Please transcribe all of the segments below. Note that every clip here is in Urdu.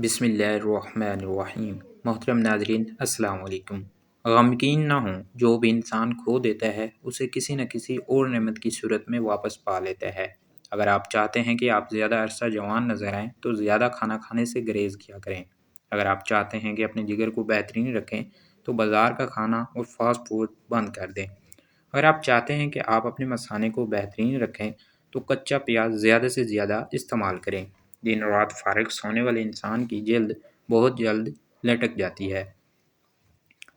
بسم اللہ الرحمن الرحیم۔ محترم ناظرین، السلام علیکم۔ غمگین نہ ہوں، جو بھی انسان کھو دیتا ہے اسے کسی نہ کسی اور نعمت کی صورت میں واپس پا لیتا ہے۔ اگر آپ چاہتے ہیں کہ آپ زیادہ عرصہ جوان نظر آئیں تو زیادہ کھانا کھانے سے گریز کیا کریں۔ اگر آپ چاہتے ہیں کہ اپنے جگر کو بہترین رکھیں تو بازار کا کھانا اور فاسٹ فوڈ بند کر دیں۔ اگر آپ چاہتے ہیں کہ آپ اپنے مثانے کو بہترین رکھیں تو کچا پیاز زیادہ سے زیادہ استعمال کریں۔ دن رات فارغ سونے والے انسان کی جلد بہت جلد لٹک جاتی ہے۔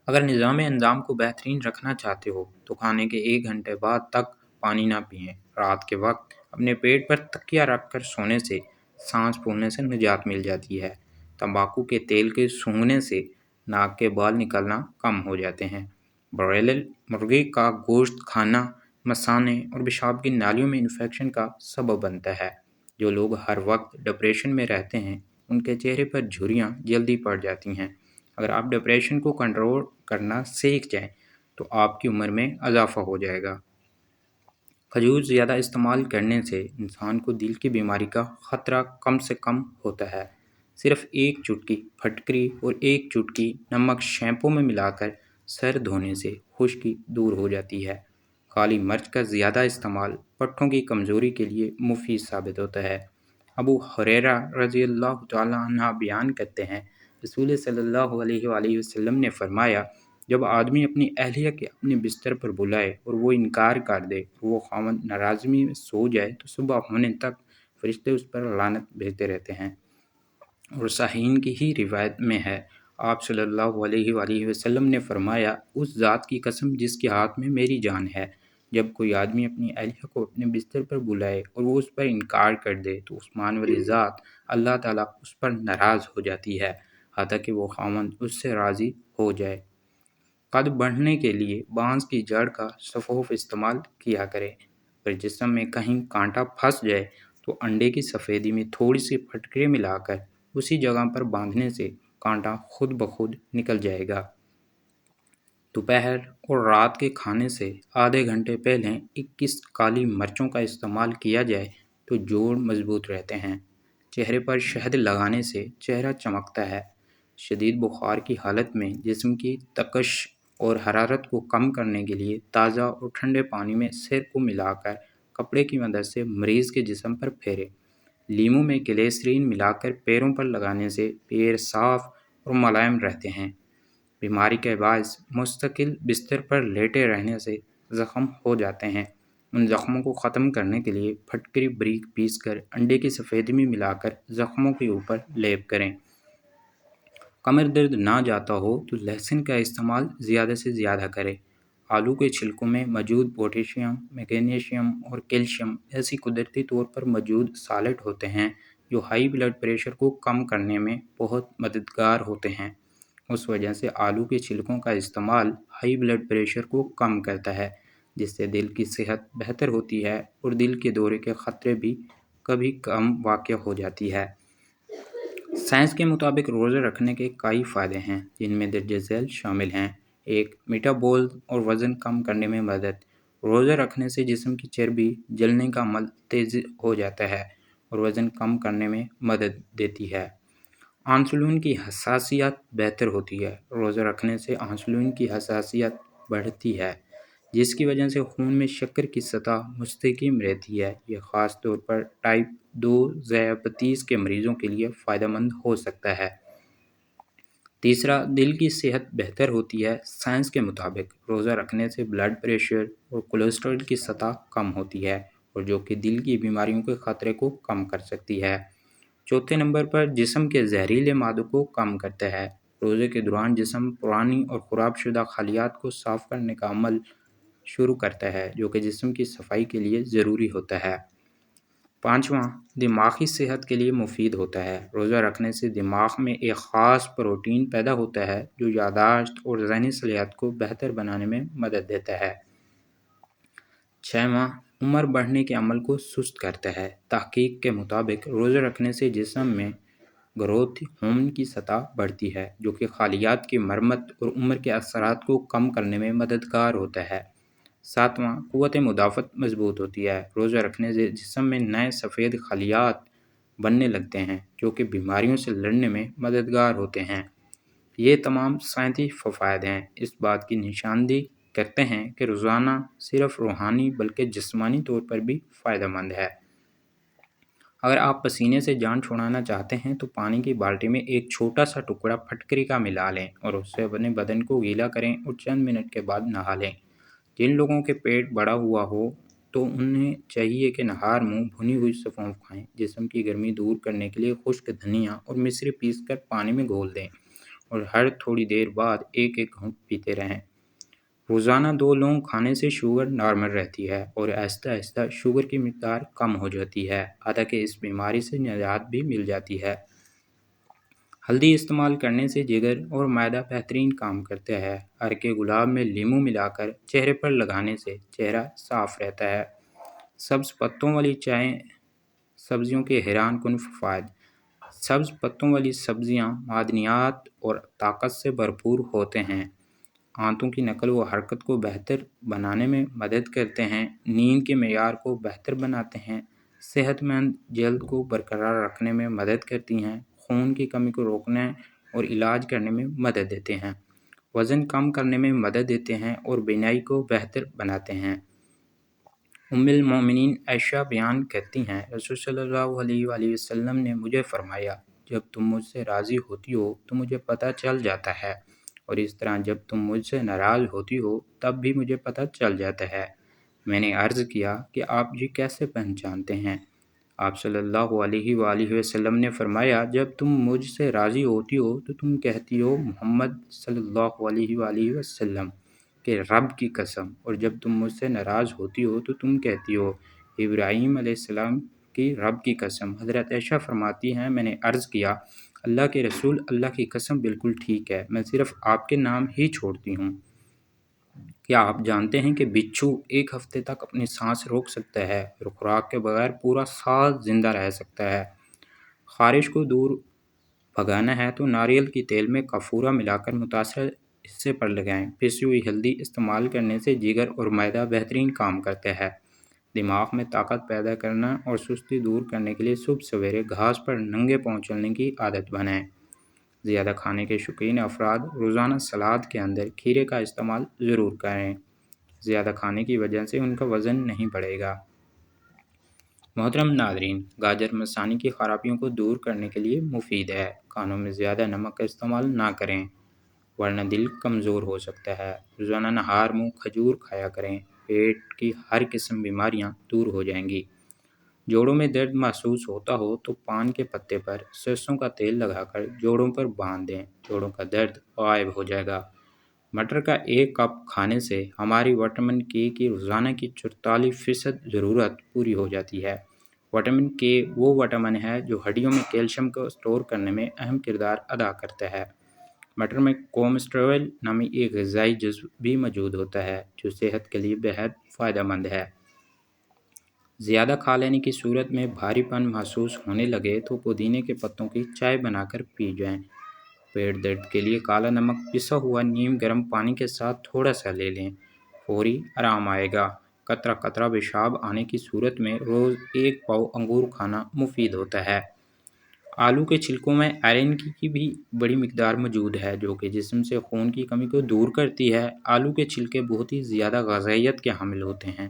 اگر نظام انضام کو بہترین رکھنا چاہتے ہو تو کھانے کے 1 گھنٹے بعد تک پانی نہ پئیں۔ رات کے وقت اپنے پیٹ پر تکیہ رکھ کر سونے سے سانس پھولنے سے نجات مل جاتی ہے۔ تمباکو کے تیل کے سونگھنے سے ناک کے بال نکلنا کم ہو جاتے ہیں۔ برویلر مرغی کا گوشت کھانا مثانے اور پیشاب کی نالیوں میں انفیکشن کا سبب بنتا ہے۔ جو لوگ ہر وقت ڈپریشن میں رہتے ہیں ان کے چہرے پر جھریاں جلدی پڑ جاتی ہیں۔ اگر آپ ڈپریشن کو کنٹرول کرنا سیکھ جائیں تو آپ کی عمر میں اضافہ ہو جائے گا۔ کھجور زیادہ استعمال کرنے سے انسان کو دل کی بیماری کا خطرہ کم سے کم ہوتا ہے۔ صرف 1 چٹکی پھٹکری اور 1 چٹکی نمک شیمپو میں ملا کر سر دھونے سے خشکی دور ہو جاتی ہے۔ کالی مرچ کا زیادہ استعمال پٹھوں کی کمزوری کے لیے مفید ثابت ہوتا ہے۔ ابو ہریرہ رضی اللہ تعالیٰ عنہ بیان کرتے ہیں، رسول صلی اللہ علیہ وآلہ وسلم نے فرمایا، جب آدمی اپنی اہلیہ کے اپنے بستر پر بلائے اور وہ انکار کر دے اور وہ خاوند ناراضگی میں سو جائے تو صبح ہونے تک فرشتے اس پر لعنت بھیجتے رہتے ہیں۔ اور صحیحین کی ہی روایت میں ہے، آپ صلی اللہ علیہ وآلہ وسلم نے فرمایا، اس ذات کی قسم جس کے ہاتھ میں میری جان ہے، جب کوئی آدمی اپنی اہلیہ کو اپنے بستر پر بلائے اور وہ اس پر انکار کر دے تو عثمان والی ذات اللہ تعالیٰ اس پر ناراض ہو جاتی ہے حتیٰ کہ وہ خاوند اس سے راضی ہو جائے۔ قد بڑھنے کے لیے بانس کی جڑ کا سفوف استعمال کیا کرے۔ اگر جسم میں کہیں کانٹا پھنس جائے تو انڈے کی سفیدی میں تھوڑی سی پھٹکری ملا کر اسی جگہ پر باندھنے سے کانٹا خود بخود نکل جائے گا۔ دوپہر اور رات کے کھانے سے آدھے گھنٹے پہلے 21 کالی مرچوں کا استعمال کیا جائے تو جوڑ مضبوط رہتے ہیں۔ چہرے پر شہد لگانے سے چہرہ چمکتا ہے۔ شدید بخار کی حالت میں جسم کی تکش اور حرارت کو کم کرنے کے لیے تازہ اور ٹھنڈے پانی میں سر کو ملا کر کپڑے کی مدد سے مریض کے جسم پر پھیرے۔ لیموں میں گلیسرین ملا کر پیروں پر لگانے سے پیر صاف اور ملائم رہتے ہیں۔ بیماری کے باعث مستقل بستر پر لیٹے رہنے سے زخم ہو جاتے ہیں۔ ان زخموں کو ختم کرنے کے لیے پھٹکری بریک پیس کر انڈے کی سفیدی میں ملا کر زخموں کے اوپر لیپ کریں۔ کمر درد نہ جاتا ہو تو لہسن کا استعمال زیادہ سے زیادہ کریں۔ آلو کے چھلکوں میں موجود پوٹیشیم، میگنیشیم اور کیلشیم ایسی قدرتی طور پر موجود سالٹ ہوتے ہیں جو ہائی بلڈ پریشر کو کم کرنے میں بہت مددگار ہوتے ہیں۔ اس وجہ سے آلو کے چھلکوں کا استعمال ہائی بلڈ پریشر کو کم کرتا ہے، جس سے دل کی صحت بہتر ہوتی ہے اور دل کے دورے کے خطرے بھی کبھی کم واقع ہو جاتی ہے۔ سائنس کے مطابق روزہ رکھنے کے کئی فائدے ہیں جن میں درجہ ذیل شامل ہیں۔ 1. میٹابولزم اور وزن کم کرنے میں مدد۔ روزہ رکھنے سے جسم کی چربی جلنے کا عمل تیز ہو جاتا ہے اور وزن کم کرنے میں مدد دیتی ہے۔ انسولین کی حساسیت بہتر ہوتی ہے۔ روزہ رکھنے سے انسولین کی حساسیت بڑھتی ہے جس کی وجہ سے خون میں شکر کی سطح مستحکم رہتی ہے۔ یہ خاص طور پر ٹائپ 2 ذیابیطس کے مریضوں کے لیے فائدہ مند ہو سکتا ہے۔ تیسرا، دل کی صحت بہتر ہوتی ہے۔ سائنس کے مطابق روزہ رکھنے سے بلڈ پریشر اور کولیسٹرول کی سطح کم ہوتی ہے اور جو کہ دل کی بیماریوں کے خطرے کو کم کر سکتی ہے۔ چوتھے نمبر پر جسم کے زہریلے مادوں کو کم کرتا ہے۔ روزے کے دوران جسم پرانی اور خراب شدہ خلیات کو صاف کرنے کا عمل شروع کرتا ہے جو کہ جسم کی صفائی کے لیے ضروری ہوتا ہے۔ پانچواں، دماغی صحت کے لیے مفید ہوتا ہے۔ روزہ رکھنے سے دماغ میں ایک خاص پروٹین پیدا ہوتا ہے جو یادداشت اور ذہنی صلاحیت کو بہتر بنانے میں مدد دیتا ہے۔ چھواں، عمر بڑھنے کے عمل کو سست کرتا ہے۔ تحقیق کے مطابق روزہ رکھنے سے جسم میں گروتھ ہارمون کی سطح بڑھتی ہے جو کہ خلیات کی مرمت اور عمر کے اثرات کو کم کرنے میں مددگار ہوتا ہے۔ ساتواں، قوت مدافعت مضبوط ہوتی ہے۔ روزہ رکھنے سے جسم میں نئے سفید خلیات بننے لگتے ہیں جو کہ بیماریوں سے لڑنے میں مددگار ہوتے ہیں۔ یہ تمام سائنسی فوائد ہیں اس بات کی نشاندہی کرتے ہیں کہ روزانہ صرف روحانی بلکہ جسمانی طور پر بھی فائدہ مند ہے۔ اگر آپ پسینے سے جان چھڑانا چاہتے ہیں تو پانی کی بالٹی میں ایک چھوٹا سا ٹکڑا پھٹکری کا ملا لیں اور اس سے اپنے بدن کو گیلا کریں اور چند منٹ کے بعد نہا لیں۔ جن لوگوں کے پیٹ بڑا ہوا ہو تو انہیں چاہیے کہ نہار منہ بھنی ہوئی سونف کھائیں۔ جسم کی گرمی دور کرنے کے لیے خشک دھنیا اور مصری پیس کر پانی میں گھول دیں اور ہر تھوڑی دیر بعد ایک ایک گھونٹ پیتے رہیں۔ روزانہ 2 لونگ کھانے سے شوگر نارمل رہتی ہے اور آہستہ آہستہ شوگر کی مقدار کم ہو جاتی ہے، حتیٰ اس بیماری سے نجات بھی مل جاتی ہے۔ ہلدی استعمال کرنے سے جگر اور معدہ بہترین کام کرتا ہے۔ عرق گلاب میں لیموں ملا کر چہرے پر لگانے سے چہرہ صاف رہتا ہے۔ سبز پتوں والی چائے سبزیوں کے حیران کن فوائد۔ سبز پتوں والی سبزیاں معدنیات اور طاقت سے بھرپور ہوتے ہیں، آنتوں کی نقل و حرکت کو بہتر بنانے میں مدد کرتے ہیں، نیند کے معیار کو بہتر بناتے ہیں، صحت مند جلد کو برقرار رکھنے میں مدد کرتی ہیں، خون کی کمی کو روکنے اور علاج کرنے میں مدد دیتے ہیں، وزن کم کرنے میں مدد دیتے ہیں اور بینائی کو بہتر بناتے ہیں۔ ام المومنین عائشہ بیان کرتی ہیں، رسول صلی اللہ علیہ وآلہ وسلم نے مجھے فرمایا، جب تم مجھ سے راضی ہوتی ہو تو مجھے پتہ چل جاتا ہے، اور اس طرح جب تم مجھ سے ناراض ہوتی ہو تب بھی مجھے پتہ چل جاتا ہے۔ میں نے عرض کیا کہ آپ یہ کیسے پہچانتے ہیں؟ آپ صلی اللہ علیہ وآلہ وسلم نے فرمایا، جب تم مجھ سے راضی ہوتی ہو تو تم کہتی ہو محمد صلی اللہ علیہ وآلہ وسلم کے رب کی قسم، اور جب تم مجھ سے ناراض ہوتی ہو تو تم کہتی ہو ابراہیم علیہ السلام کی رب کی قسم۔ حضرت عائشہ فرماتی ہیں، میں نے عرض کیا، اللہ کے رسول، اللہ کی قسم بالکل ٹھیک ہے، میں صرف آپ کے نام ہی چھوڑتی ہوں۔ کیا آپ جانتے ہیں کہ بچھو 1 ہفتے تک اپنی سانس روک سکتا ہے اور خوراک کے بغیر پورا سال زندہ رہ سکتا ہے؟ خارش کو دور بھگانا ہے تو ناریل کے تیل میں کافورا ملا کر متاثرہ حصے پر لگائیں۔ پسی ہوئی ہلدی استعمال کرنے سے جگر اور معدہ بہترین کام کرتا ہے۔ دماغ میں طاقت پیدا کرنا اور سستی دور کرنے کے لیے صبح سویرے گھاس پر ننگے پاؤں چلنے کی عادت بنائیں۔ زیادہ کھانے کے شوقین افراد روزانہ سلاد کے اندر کھیرے کا استعمال ضرور کریں۔ زیادہ کھانے کی وجہ سے ان کا وزن نہیں بڑھے گا۔ محترم ناظرین، گاجر مثانی کی خرابیوں کو دور کرنے کے لیے مفید ہے۔ کھانوں میں زیادہ نمک کا استعمال نہ کریں ورنہ دل کمزور ہو سکتا ہے۔ روزانہ نہار منہ کھجور کھایا کریں، پیٹ کی ہر قسم بیماریاں دور ہو جائیں گی۔ جوڑوں میں درد محسوس ہوتا ہو تو پان کے پتے پر سرسوں کا تیل لگا کر جوڑوں پر باندھ دیں، جوڑوں کا درد غائب ہو جائے گا۔ مٹر کا 1 کپ کھانے سے ہماری وٹامن کے کی روزانہ کی 44% ضرورت پوری ہو جاتی ہے۔ وٹامن کے وہ وٹامن ہے جو ہڈیوں میں کیلشیم کو اسٹور کرنے میں اہم کردار ادا کرتا ہے۔ مٹر میں کولیسٹرول نامی ایک غذائی جزو بھی موجود ہوتا ہے جو صحت کے لیے بہت فائدہ مند ہے۔ زیادہ کھا لینے کی صورت میں بھاری پن محسوس ہونے لگے تو پودینے کے پتوں کی چائے بنا کر پی جائیں۔ پیٹ درد کے لیے کالا نمک پسا ہوا نیم گرم پانی کے ساتھ تھوڑا سا لے لیں، فوری آرام آئے گا۔ قطرہ قطرہ پیشاب آنے کی صورت میں روز 1 پاؤ انگور کھانا مفید ہوتا ہے۔ آلو کے چھلکوں میں آئرن کی بھی بڑی مقدار موجود ہے جو کہ جسم سے خون کی کمی کو دور کرتی ہے۔ آلو کے چھلکے بہت ہی زیادہ غذائیت کے حامل ہوتے ہیں۔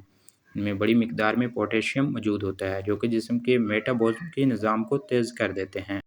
ان میں بڑی مقدار میں پوٹیشیم موجود ہوتا ہے جو کہ جسم کے میٹابولزم کے نظام کو تیز کر دیتے ہیں۔